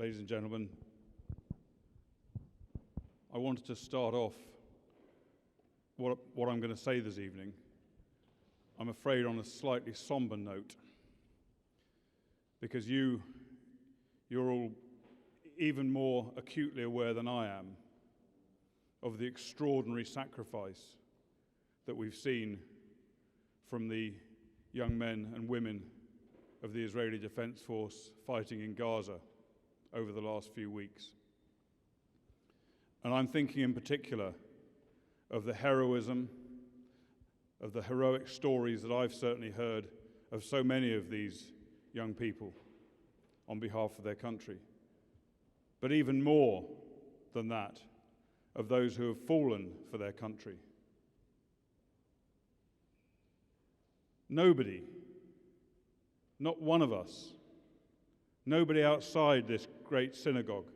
ladies and gentlemen, I wanted to start off what I'm going to say this evening, I'm afraid, on a slightly somber note, because you're all even more acutely aware than I am of the extraordinary sacrifice that we've seen from the young men and women of the Israeli Defense Force fighting in Gaza over the last few weeks. And I'm thinking in particular of the heroism, of the heroic stories that I've certainly heard of so many of these young people on behalf of their country. But even more than that, of those who have fallen for their country. Nobody, not one of us, nobody outside this great synagogue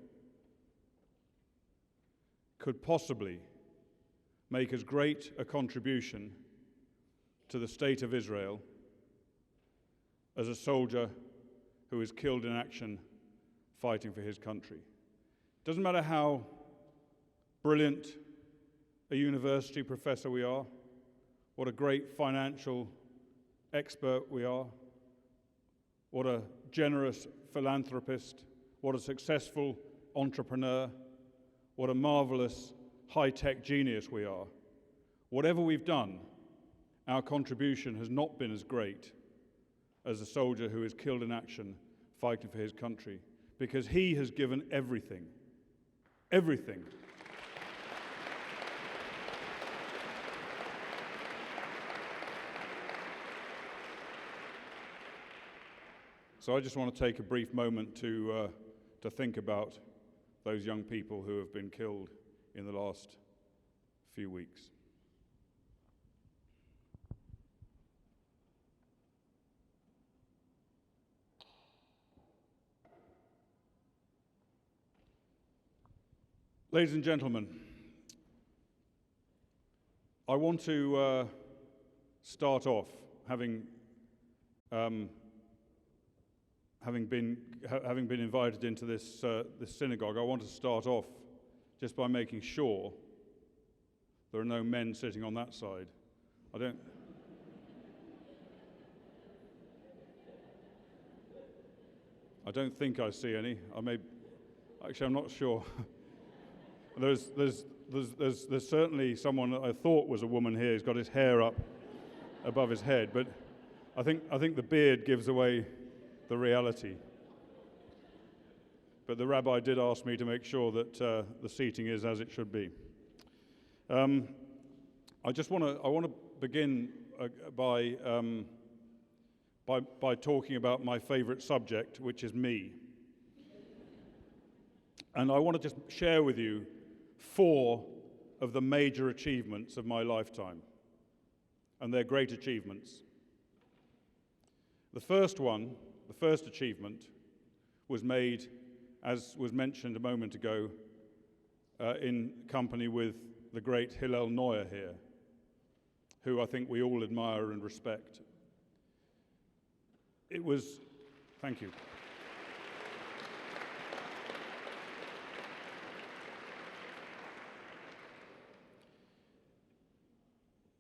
could possibly make as great a contribution to the state of Israel as a soldier who is killed in action fighting for his country. It doesn't matter how brilliant a university professor we are, what a great financial expert we are, what a generous philanthropist, what a successful entrepreneur, what a marvelous high-tech genius we are. Whatever we've done, our contribution has not been as great as a soldier who is killed in action fighting for his country, because he has given everything. Everything. So I just want to take a brief moment to think about those young people who have been killed in the last few weeks. Ladies and gentlemen, I want to start off, having been invited into this synagogue, I want to start off just by making sure there are no men sitting on that side. I don't think I see any. I'm not sure. There's certainly someone that I thought was a woman here who's got his hair up above his head, but I think the beard gives away the reality. But the rabbi did ask me to make sure that the seating is as it should be. I want to begin by talking about my favorite subject, which is me. And I want to just share with you 4 of the major achievements of my lifetime, and they're great achievements. The first achievement was made, as was mentioned a moment ago, in company with the great Hillel Neuer here, who I think we all admire and respect. Thank you.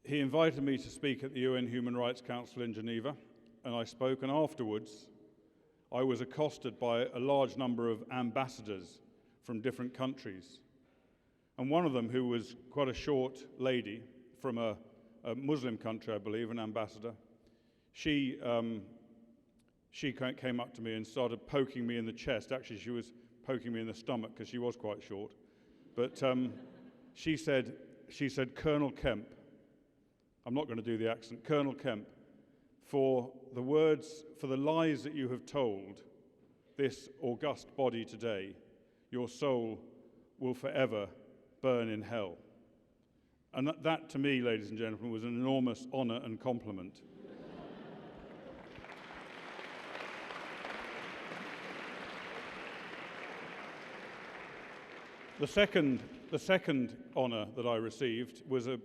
He invited me to speak at the UN Human Rights Council in Geneva, and I spoke, and afterwards I was accosted by a large number of ambassadors from different countries. And one of them, who was quite a short lady from a Muslim country, I believe, an ambassador, she came up to me and started poking me in the chest. Actually, she was poking me in the stomach because she was quite short. But she said, "Colonel Kemp," I'm not going to do the accent, "Colonel Kemp, for the lies that you have told this august body today, your soul will forever burn in hell." And that to me, ladies and gentlemen, was an enormous honor and compliment. The second honor that I received was a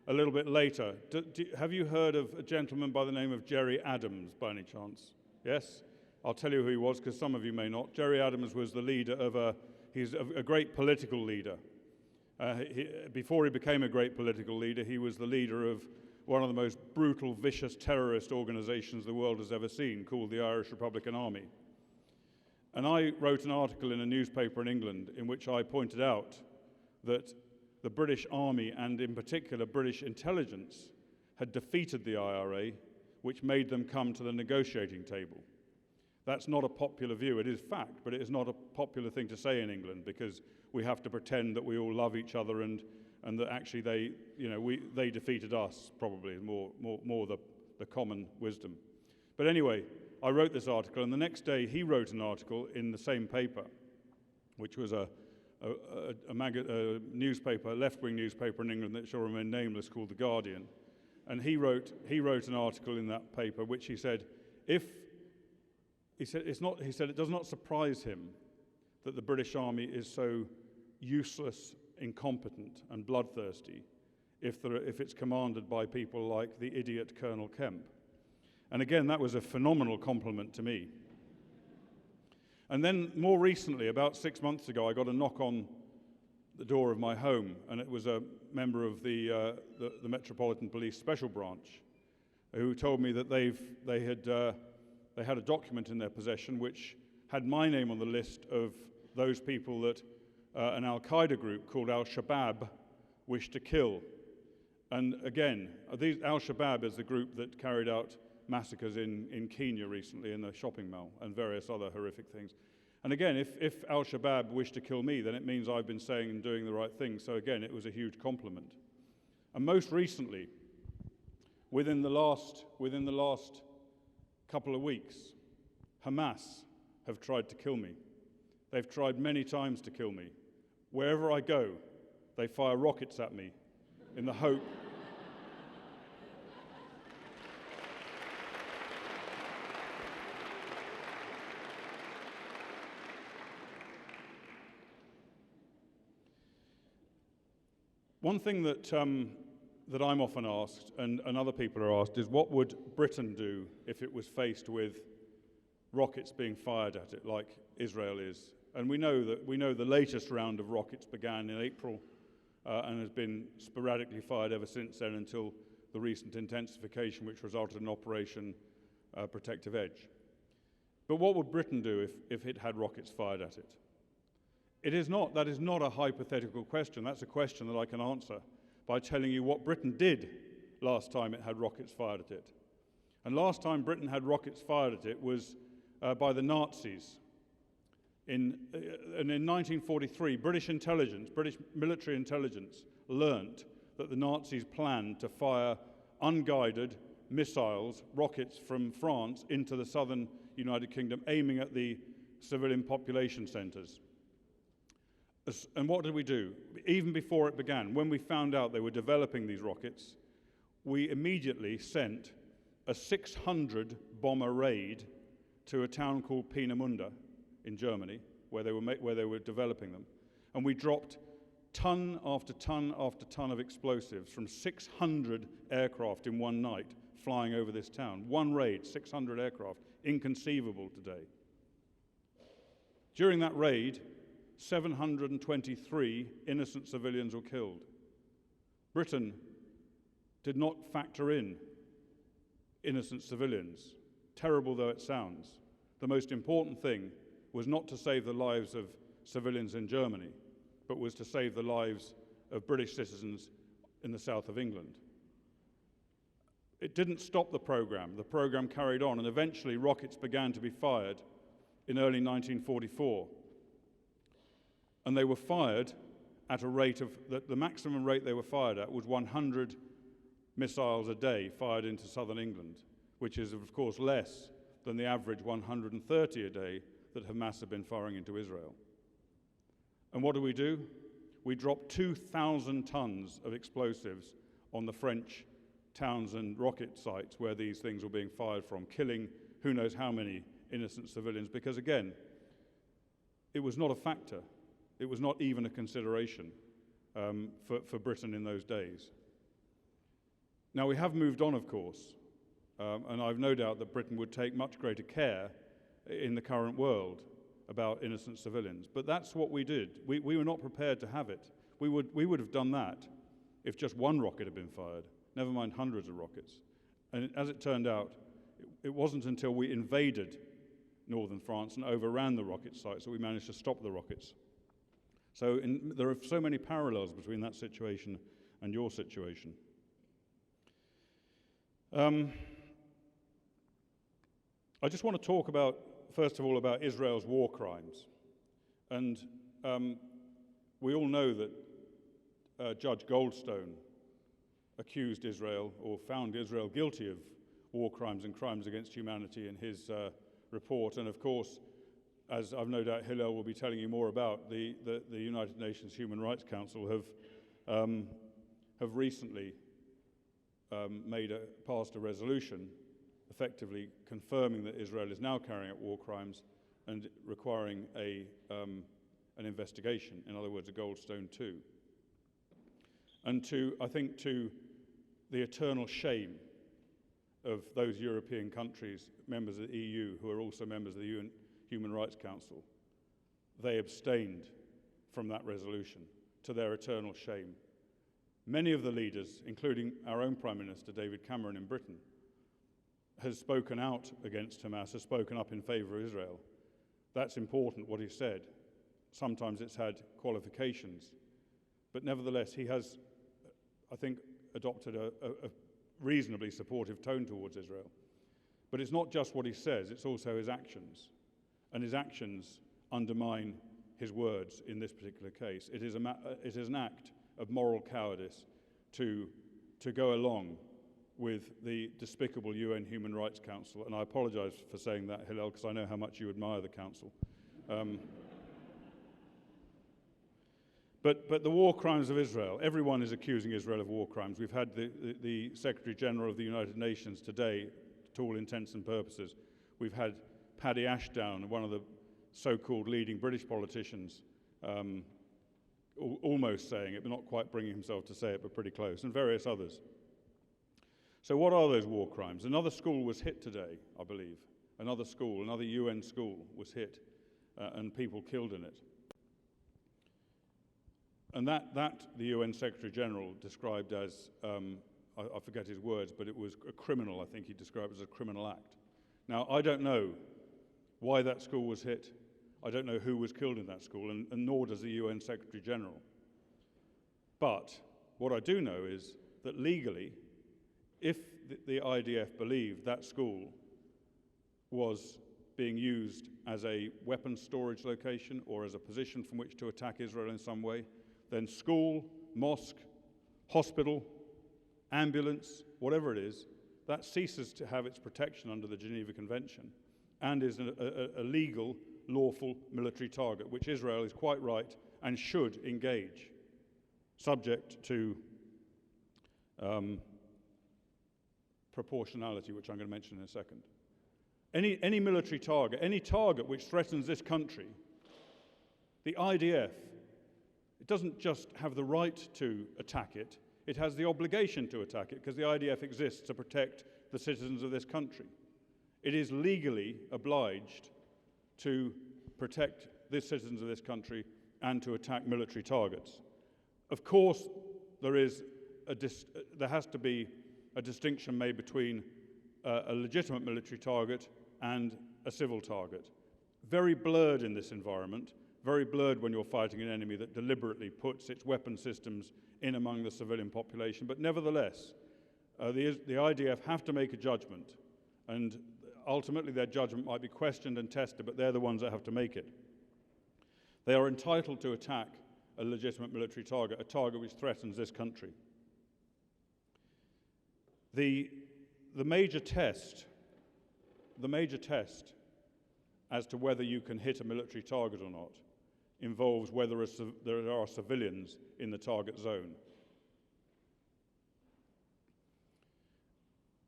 little bit later. Have you heard of a gentleman by the name of Jerry Adams, by any chance? Yes? I'll tell you who he was because some of you may not. Gerry Adams was the leader of he's a great political leader. Before he became a great political leader, he was the leader of one of the most brutal, vicious terrorist organizations the world has ever seen, called the Irish Republican Army. And I wrote an article in a newspaper in England in which I pointed out that the British Army, and in particular British intelligence, had defeated the IRA, which made them come to the negotiating table. That's not a popular view. It is fact, but it is not a popular thing to say in England because we have to pretend that we all love each other and that actually they defeated us, probably more the common wisdom. But anyway, I wrote this article, and the next day he wrote an article in the same paper, which was a newspaper, a left-wing newspaper in England that shall remain nameless, called The Guardian. And he wrote an article in that paper which he said, it does not surprise him that the British Army is so useless, incompetent, and bloodthirsty if it's commanded by people like the idiot Colonel Kemp. And again, that was a phenomenal compliment to me. And then more recently, about 6 months ago, I got a knock on the door of my home, and it was a member of the Metropolitan Police Special Branch who told me that they had a document in their possession which had my name on the list of those people that an Al-Qaeda group called Al-Shabaab wished to kill. And again, Al-Shabaab is the group that carried out massacres in Kenya recently in the shopping mall and various other horrific things. And again, if Al-Shabaab wished to kill me, then it means I've been saying and doing the right thing. So again, it was a huge compliment. And most recently, within the last couple of weeks, Hamas have tried to kill me. They've tried many times to kill me. Wherever I go, they fire rockets at me in the hope One thing that I'm often asked, and other people are asked, is what would Britain do if it was faced with rockets being fired at it, like Israel is? And we know the latest round of rockets began in April and has been sporadically fired ever since then until the recent intensification, which resulted in Operation Protective Edge. But what would Britain do if it had rockets fired at it? That is not a hypothetical question. That's a question that I can answer by telling you what Britain did last time it had rockets fired at it. And last time Britain had rockets fired at it was by the Nazis. And in 1943, British military intelligence learnt that the Nazis planned to fire unguided missiles, rockets from France into the southern United Kingdom, aiming at the civilian population centres. And what did we do? Even before it began, when we found out they were developing these rockets, we immediately sent a 600-bomber raid to a town called Peenemünde in Germany, where they were developing them. And we dropped ton after ton after ton of explosives from 600 aircraft in one night flying over this town. One raid, 600 aircraft, inconceivable today. During that raid, 723 innocent civilians were killed. Britain did not factor in innocent civilians, terrible though it sounds. The most important thing was not to save the lives of civilians in Germany, but was to save the lives of British citizens in the south of England. It didn't stop the program. The program carried on, and eventually rockets began to be fired in early 1944. And they were fired at a rate of, the maximum rate they were fired at was 100 missiles a day fired into southern England, which is, of course, less than the average 130 a day that Hamas have been firing into Israel. And what do? We dropped 2,000 tons of explosives on the French towns and rocket sites where these things were being fired from, killing who knows how many innocent civilians, because, again, it was not a factor. It was not even a consideration for Britain in those days. Now, we have moved on, of course, and I've no doubt that Britain would take much greater care in the current world about innocent civilians. But that's what we did. We were not prepared to have it. We would have done that if just one rocket had been fired, never mind hundreds of rockets. And as it turned out, it wasn't until we invaded northern France and overran the rocket sites that we managed to stop the rockets. So there are so many parallels between that situation and your situation. I just want to talk about, first of all, about Israel's war crimes. And we all know that Judge Goldstone accused Israel, or found Israel guilty of war crimes and crimes against humanity in his report. And of course, as I've no doubt Hillel will be telling you more about, the United Nations Human Rights Council have recently passed a resolution effectively confirming that Israel is now carrying out war crimes and requiring an investigation, in other words, a Goldstone 2. And I think to the eternal shame of those European countries, members of the EU, who are also members of the UN Human Rights Council, they abstained from that resolution, to their eternal shame. Many of the leaders, including our own Prime Minister, David Cameron in Britain, has spoken out against Hamas, has spoken up in favour of Israel. That's important, what he said. Sometimes it's had qualifications. But nevertheless, he has, I think, adopted a reasonably supportive tone towards Israel. But it's not just what he says, it's also his actions. And his actions undermine his words in this particular case. It is an act of moral cowardice to go along with the despicable UN Human Rights Council. And I apologize for saying that, Hillel, because I know how much you admire the council. But the war crimes of Israel, everyone is accusing Israel of war crimes. We've had the Secretary General of the United Nations today, to all intents and purposes. We've had Paddy Ashdown, one of the so-called leading British politicians, almost saying it, but not quite bringing himself to say it, but pretty close, and various others. So what are those war crimes? Another school was hit today, I believe. Another UN school was hit, and people killed in it. And that the UN Secretary General described as, I forget his words, but it was a criminal, I think he described it as a criminal act. Now, I don't know why that school was hit. I don't know who was killed in that school, and nor does the UN Secretary General. But what I do know is that legally, if the IDF believed that school was being used as a weapons storage location or as a position from which to attack Israel in some way, then school, mosque, hospital, ambulance, whatever it is, that ceases to have its protection under the Geneva Convention and is a legal, lawful military target, which Israel is quite right and should engage, subject to proportionality, which I'm going to mention in a second. Any military target, any target which threatens this country, the IDF, it doesn't just have the right to attack it, it has the obligation to attack it, because the IDF exists to protect the citizens of this country. It is legally obliged to protect the citizens of this country and to attack military targets. Of course, there has to be a distinction made between a legitimate military target and a civil target. Very blurred in this environment, very blurred when you're fighting an enemy that deliberately puts its weapon systems in among the civilian population. But nevertheless, the IDF have to make a judgment, and ultimately their judgment might be questioned and tested, but they're the ones that have to make it. They are entitled to attack a legitimate military target, a target which threatens this country. The major test as to whether you can hit a military target or not involves whether there are civilians in the target zone.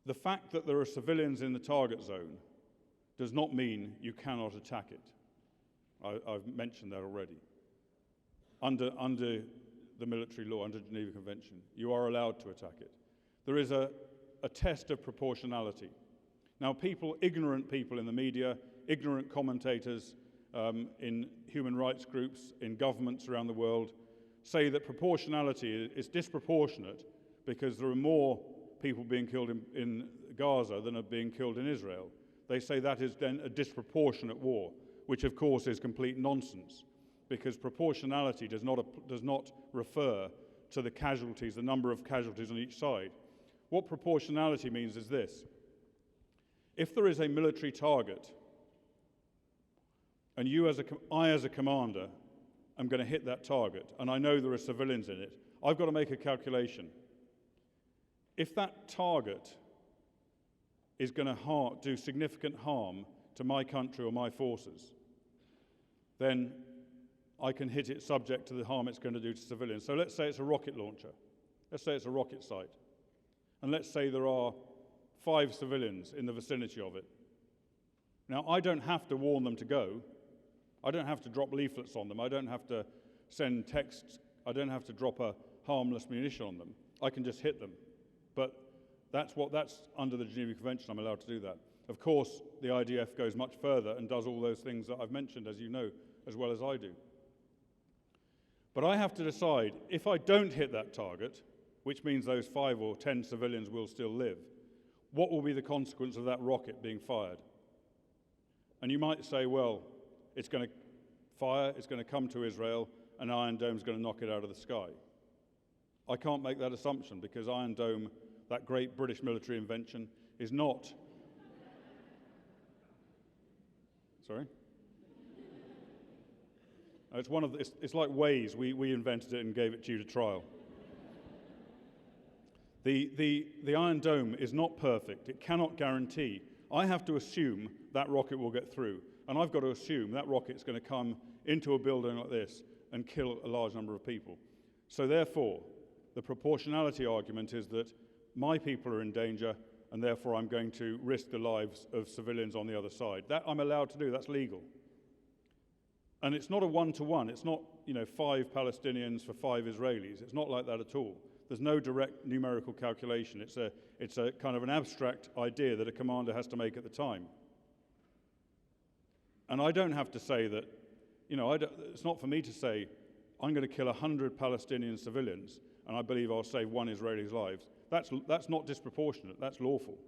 The fact that there are civilians in the target zone does not mean you cannot attack it. I've mentioned that already. Under the military law, under Geneva Convention, you are allowed to attack it. There is a test of proportionality. Now, ignorant people in the media, ignorant commentators in human rights groups, in governments around the world, say that proportionality is disproportionate because there are more people being killed in Gaza than are being killed in Israel. They say that is then a disproportionate war, which of course is complete nonsense, because proportionality does not refer to the casualties, the number of casualties on each side. What proportionality means is this: if there is a military target, and I as a commander am going to hit that target, and I know there are civilians in it, I've got to make a calculation. If that target is going to do significant harm to my country or my forces, then I can hit it subject to the harm it's going to do to civilians. So let's say it's a rocket launcher. Let's say it's a rocket site. And let's say there are 5 civilians in the vicinity of it. Now, I don't have to warn them to go. I don't have to drop leaflets on them. I don't have to send texts. I don't have to drop a harmless munition on them. I can just hit them. But that's under the Geneva Convention. I'm allowed to do that. Of course, the IDF goes much further and does all those things that I've mentioned, as you know, as well as I do. But I have to decide, if I don't hit that target, which means those 5 or 10 civilians will still live, what will be the consequence of that rocket being fired? And you might say, well, it's going to fire, it's going to come to Israel, and Iron Dome's going to knock it out of the sky. I can't make that assumption, because Iron Dome, that great British military invention, is not... Sorry? It's like Waze. We invented it and gave it to you to trial. The Iron Dome is not perfect. It cannot guarantee. I have to assume that rocket will get through. And I've got to assume that rocket's going to come into a building like this and kill a large number of people. So therefore, the proportionality argument is that my people are in danger, and therefore I'm going to risk the lives of civilians on the other side. That I'm allowed to do. That's legal. And it's not a one-to-one. It's not, 5 Palestinians for 5 Israelis. It's not like that at all. There's no direct numerical calculation. It's a kind of an abstract idea that a commander has to make at the time. And I don't have to say that, it's not for me to say, I'm going to kill 100 Palestinian civilians, and I believe I'll save 1 Israeli's lives. That's not disproportionate. That's lawful.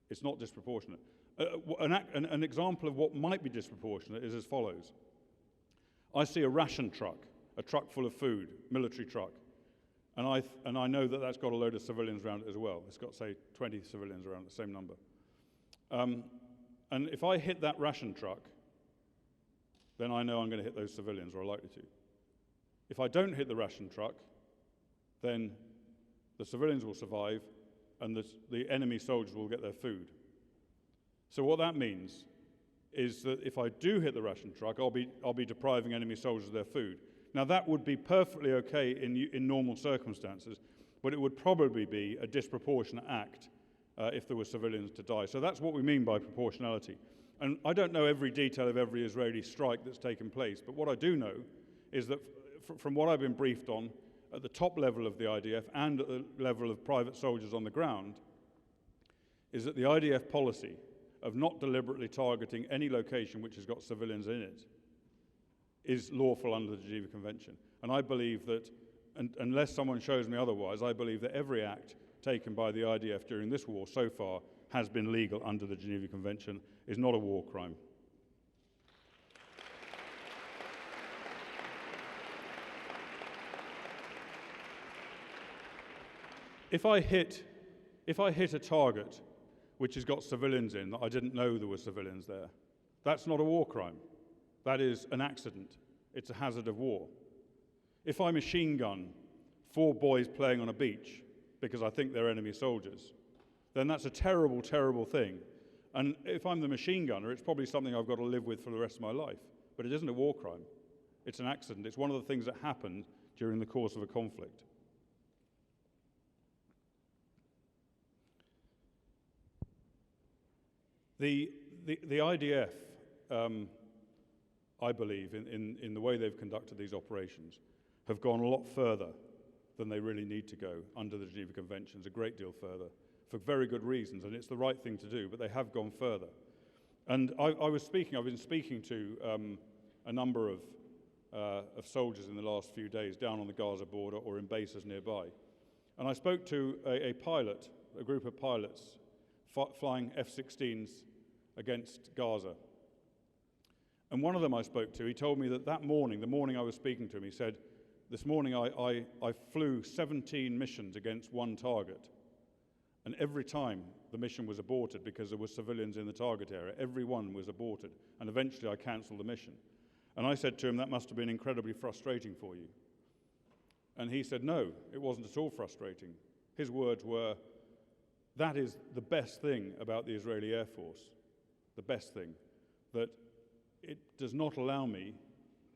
It's not disproportionate. An example of what might be disproportionate is as follows. I see a ration truck, a truck full of food, military truck, and I know that that's got a load of civilians around it as well. It's got, say, 20 civilians around it, the same number. And if I hit that ration truck, then I know I'm going to hit those civilians, or I'm likely to. If I don't hit the ration truck, then the civilians will survive, and the enemy soldiers will get their food. So what that means is that if I do hit the ration truck, I'll be depriving enemy soldiers of their food. Now that would be perfectly okay in normal circumstances, but it would probably be a disproportionate act if there were civilians to die. So that's what we mean by proportionality. And I don't know every detail of every Israeli strike that's taken place, but what I do know is that from what I've been briefed on, at the top level of the IDF and at the level of private soldiers on the ground, is that the IDF policy of not deliberately targeting any location which has got civilians in it is lawful under the Geneva Convention. And I believe that, unless someone shows me otherwise, I believe that every act taken by the IDF during this war so far has been legal under the Geneva Convention, is not a war crime. If I hit a target which has got civilians in that I didn't know there were civilians there, that's not a war crime. That is an accident. It's a hazard of war. If I machine gun 4 boys playing on a beach because I think they're enemy soldiers, then that's a terrible, terrible thing. And if I'm the machine gunner, it's probably something I've got to live with for the rest of my life. But it isn't a war crime. It's an accident. It's one of the things that happened during the course of a conflict. The IDF, I believe, in the way they've conducted these operations, have gone a lot further than they really need to go under the Geneva Conventions, a great deal further, for very good reasons, and it's the right thing to do, but they have gone further. And I've been speaking to a number of soldiers in the last few days down on the Gaza border or in bases nearby. And I spoke to a pilot, a group of pilots flying F-16s against Gaza. And one of them I spoke to, he told me that morning, the morning I was speaking to him, he said, this morning I flew 17 missions against one target. And every time the mission was aborted because there were civilians in the target area, every one was aborted. And eventually I cancelled the mission. And I said to him, that must have been incredibly frustrating for you. And he said, no, it wasn't at all frustrating. His words were, that is the best thing about the Israeli Air Force, the best thing, that it does not allow me,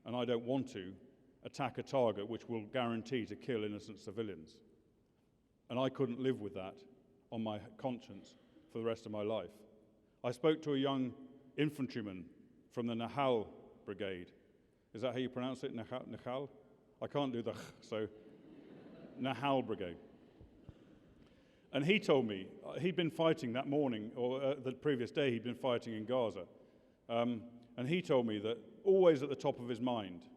and I don't want to, attack a target which will guarantee to kill innocent civilians. And I couldn't live with that on my conscience for the rest of my life. I spoke to a young infantryman from the Nahal Brigade. Is that how you pronounce it, Nahal? I can't do the so Nahal Brigade. And he told me he'd been fighting that morning, or the previous day he'd been fighting in Gaza. And he told me that always at the top of his mind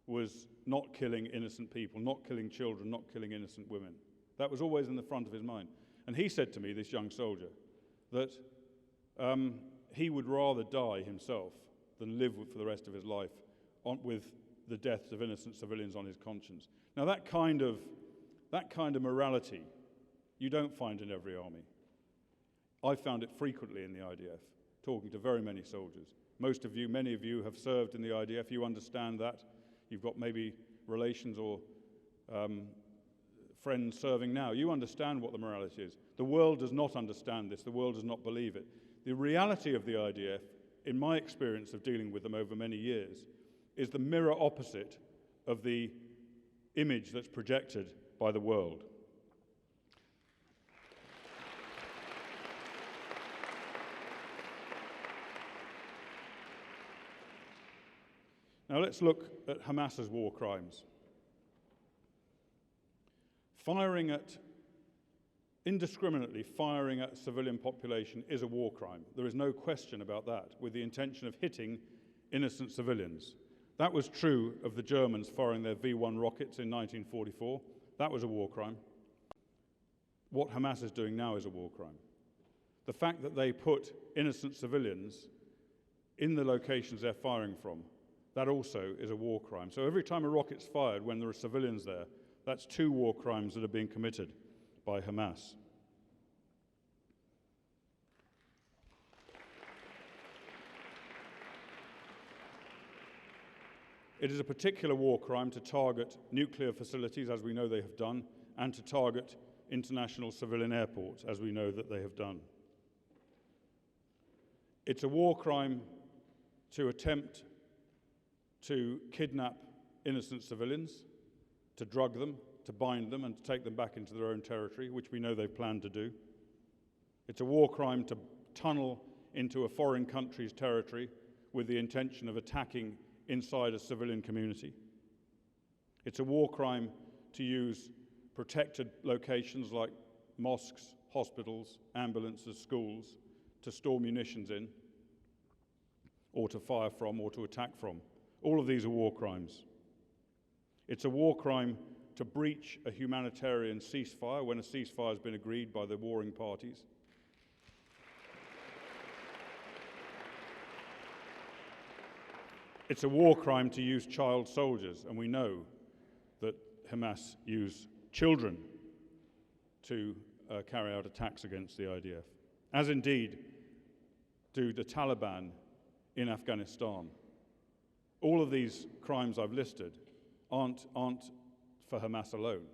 was not killing innocent people, not killing children, not killing innocent women. That was always in the front of his mind. And he said to me, this young soldier, that he would rather die himself than live for the rest of his life with the deaths of innocent civilians on his conscience. Now that kind of morality you don't find in every army. I found it frequently in the IDF, talking to very many soldiers. Many of you have served in the IDF. You understand that. You've got maybe relations or friends serving now. You understand what the morality is. The world does not understand this. The world does not believe it. The reality of the IDF, in my experience of dealing with them over many years, is the mirror opposite of the image that's projected by the world. Now let's look at Hamas's war crimes. Indiscriminately firing at civilian population is a war crime. There is no question about that, with the intention of hitting innocent civilians. That was true of the Germans firing their V-1 rockets in 1944. That was a war crime. What Hamas is doing now is a war crime. The fact that they put innocent civilians in the locations they're firing from, that also is a war crime. So every time a rocket's fired when there are civilians there, that's 2 war crimes that are being committed by Hamas. It is a particular war crime to target nuclear facilities, as we know they have done, and to target international civilian airports, as we know that they have done. It's a war crime to attempt to kidnap innocent civilians, to drug them, to bind them, and to take them back into their own territory, which we know they've planned to do. It's a war crime to tunnel into a foreign country's territory with the intention of attacking inside a civilian community. It's a war crime to use protected locations like mosques, hospitals, ambulances, schools, to store munitions in, or to fire from, or to attack from. All of these are war crimes. It's a war crime to breach a humanitarian ceasefire when a ceasefire has been agreed by the warring parties. It's a war crime to use child soldiers, and we know that Hamas use children to carry out attacks against the IDF, as indeed do the Taliban in Afghanistan. All of these crimes I've listed aren't for Hamas alone.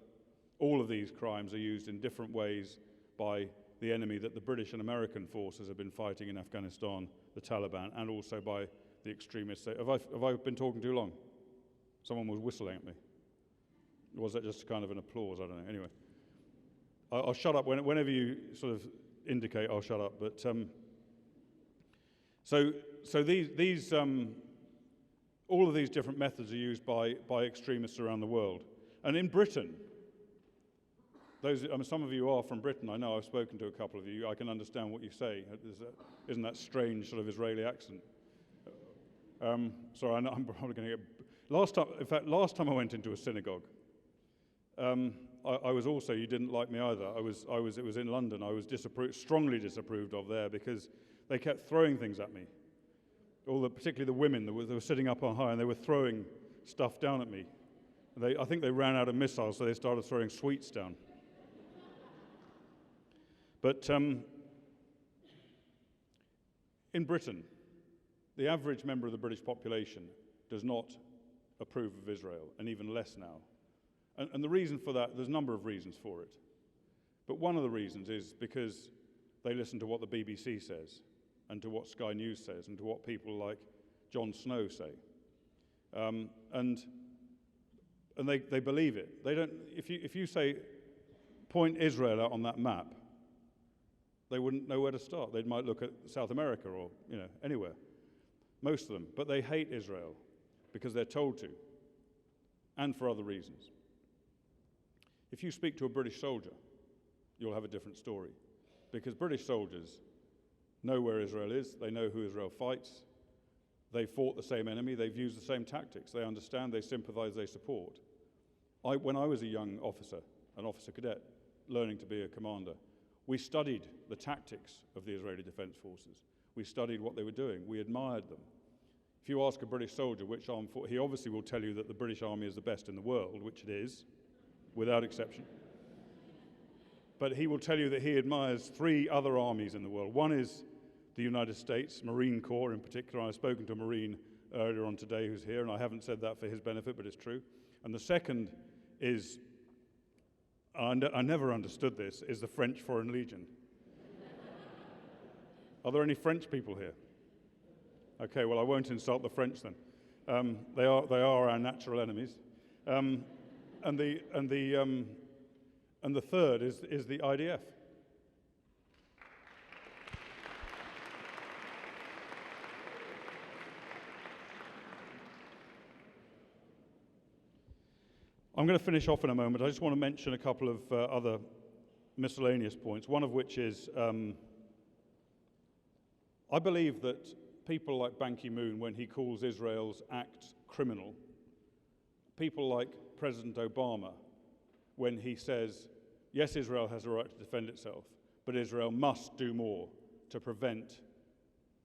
All of these crimes are used in different ways by the enemy that the British and American forces have been fighting in Afghanistan, the Taliban, and also by the extremists. Have I been talking too long? Someone was whistling at me. Or was that just kind of an applause? I don't know. Anyway, I'll shut up whenever you sort of indicate. I'll shut up. But so these all of these different methods are used by extremists around the world. And in Britain, Some of you are from Britain. I know I've spoken to a couple of you. I can understand what you say. Isn't that strange sort of Israeli accent? Sorry, I'm probably going to get... Last time I went into a synagogue, I was also, you didn't like me either. It was in London. I was strongly disapproved of there because they kept throwing things at me. Particularly the women, they were sitting up on high and they were throwing stuff down at me. I think they ran out of missiles, so they started throwing sweets down. But in Britain, the average member of the British population does not approve of Israel, and even less now. And the reason for that, there's a number of reasons for it. But one of the reasons is because they listen to what the BBC says, and to what Sky News says, and to what people like Jon Snow say. And they believe it. They don't. If you say, point Israel out on that map, they wouldn't know where to start. They might look at South America or anywhere. Most of them. But they hate Israel because they're told to, and for other reasons. If you speak to a British soldier, you'll have a different story, because British soldiers know where Israel is. They know who Israel fights. They fought the same enemy. They've used the same tactics. They understand. They sympathize. They support. When I was a young officer, an officer cadet, learning to be a commander, we studied the tactics of the Israeli Defense Forces. We studied what they were doing. We admired them. If you ask a British soldier which armed force, he obviously will tell you that the British Army is the best in the world, which it is, without exception. But he will tell you that he admires 3 other armies in the world. One is the United States, Marine Corps in particular. I've spoken to a Marine earlier on today who's here, and I haven't said that for his benefit, but it's true. And the second is, I never understood this, is the French Foreign Legion. Are there any French people here? Okay, well, I won't insult the French then. They are our natural enemies. And the third is the IDF. I'm going to finish off in a moment. I just want to mention a couple of other miscellaneous points, one of which is I believe that people like Ban Ki-moon, when he calls Israel's act criminal, people like President Obama, when he says, yes, Israel has a right to defend itself, but Israel must do more to prevent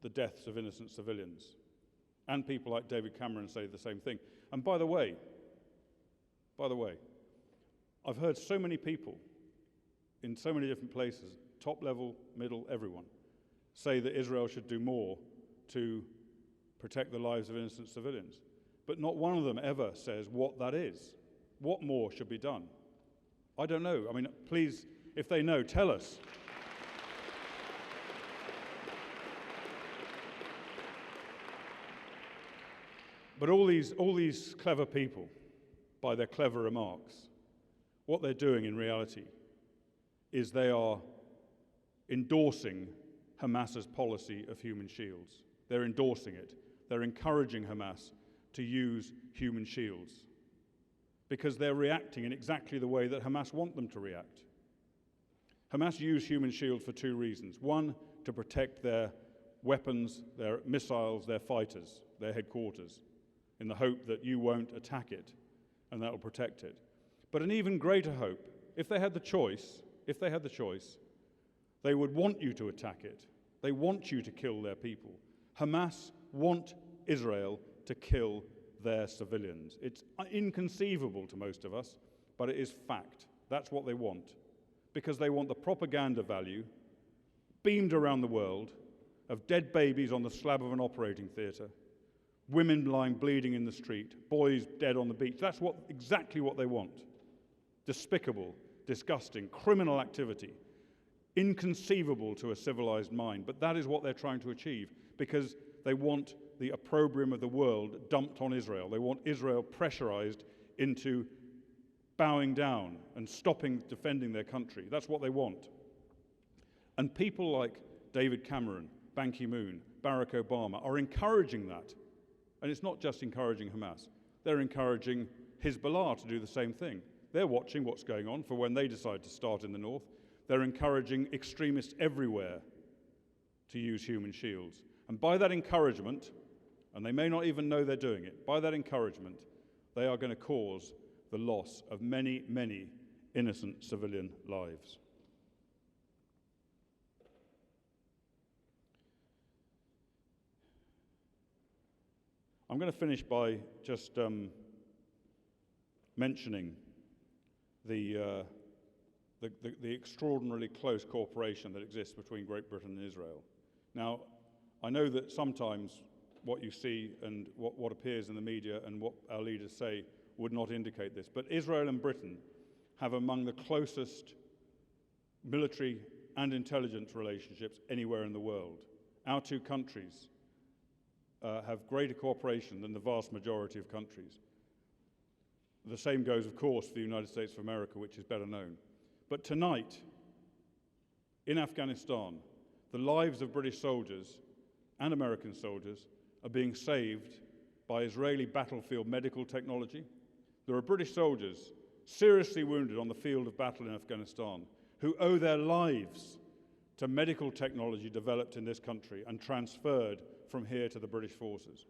the deaths of innocent civilians. And people like David Cameron say the same thing. And by the way, I've heard so many people in so many different places, top level, middle, everyone, say that Israel should do more to protect the lives of innocent civilians. But not one of them ever says what that is. What more should be done? I don't know. I mean, please, if they know, tell us. But all these clever people, by their clever remarks, what they're doing in reality is they are endorsing Hamas's policy of human shields. They're endorsing it. They're encouraging Hamas to use human shields because they're reacting in exactly the way that Hamas want them to react. Hamas use human shields for 2 reasons. One, to protect their weapons, their missiles, their fighters, their headquarters, in the hope that you won't attack it, and that will protect it. But an even greater hope, if they had the choice, they would want you to attack it. They want you to kill their people. Hamas want Israel to kill their civilians. It's inconceivable to most of us, but it is fact. That's what they want. Because they want the propaganda value beamed around the world of dead babies on the slab of an operating theatre, women lying bleeding in the street, boys dead on the beach. That's exactly what they want. Despicable, disgusting, criminal activity, inconceivable to a civilized mind. But that is what they're trying to achieve because they want the opprobrium of the world dumped on Israel. They want Israel pressurized into bowing down and stopping defending their country. That's what they want. And people like David Cameron, Ban Ki-moon, Barack Obama are encouraging that. And it's not just encouraging Hamas. They're encouraging Hezbollah to do the same thing. They're watching what's going on for when they decide to start in the north. They're encouraging extremists everywhere to use human shields. And by that encouragement, and they may not even know they're doing it, by that encouragement, they are going to cause the loss of many, many innocent civilian lives. I'm going to finish by just mentioning the extraordinarily close cooperation that exists between Great Britain and Israel. Now, I know that sometimes what you see and what appears in the media and what our leaders say would not indicate this, but Israel and Britain have among the closest military and intelligence relationships anywhere in the world. Our two countries have greater cooperation than the vast majority of countries. The same goes, of course, for the United States of America, which is better known. But tonight, in Afghanistan, the lives of British soldiers and American soldiers are being saved by Israeli battlefield medical technology. There are British soldiers seriously wounded on the field of battle in Afghanistan who owe their lives to medical technology developed in this country and transferred from here to the British forces.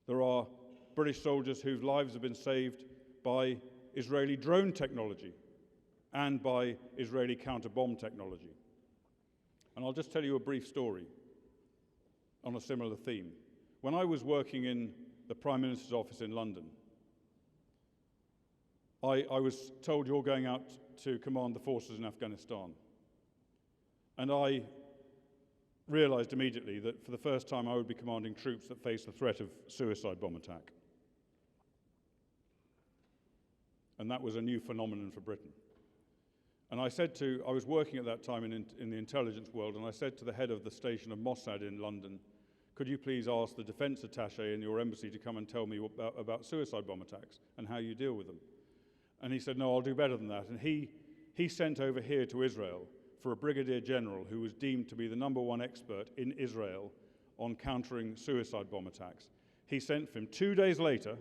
There are British soldiers whose lives have been saved by Israeli drone technology and by Israeli counter-bomb technology. And I'll just tell you a brief story on a similar theme. When I was working in the Prime Minister's office in London, I was told, you're going out to command the forces in Afghanistan. And I realized immediately that for the first time I would be commanding troops that face the threat of suicide bomb attack. And that was a new phenomenon for Britain. And I was working at that time in the intelligence world, and I said to the head of the station of Mossad in London, could you please ask the defense attaché in your embassy to come and tell me about suicide bomb attacks and how you deal with them? And he said, no, I'll do better than that. And he sent over here to Israel for a brigadier general who was deemed to be the #1 expert in Israel on countering suicide bomb attacks. He sent for him. 2 days later,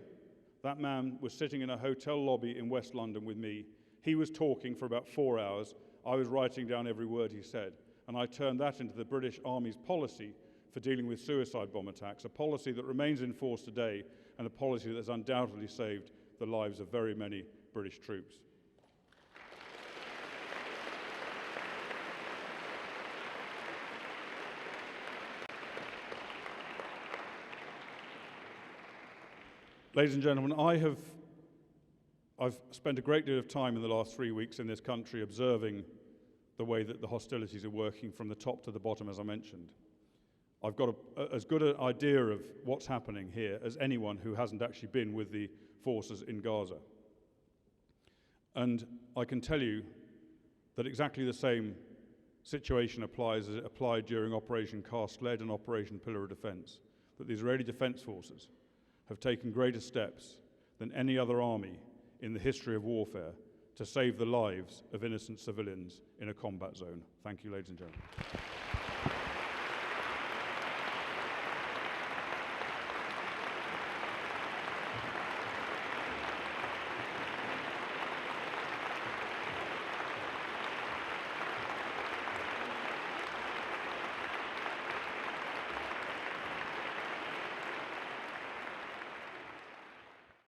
that man was sitting in a hotel lobby in West London with me. He was talking for about 4 hours. I was writing down every word he said. And I turned that into the British Army's policy for dealing with suicide bomb attacks, a policy that remains in force today and a policy that has undoubtedly saved the lives of very many British troops. Ladies and gentlemen, I've spent a great deal of time in the last 3 weeks in this country observing the way that the hostilities are working from the top to the bottom, as I mentioned. I've got as good an idea of what's happening here as anyone who hasn't actually been with the forces in Gaza. And I can tell you that exactly the same situation applies as it applied during Operation Cast Lead and Operation Pillar of Defense, that the Israeli Defense Forces have taken greater steps than any other army in the history of warfare to save the lives of innocent civilians in a combat zone. Thank you, ladies and gentlemen.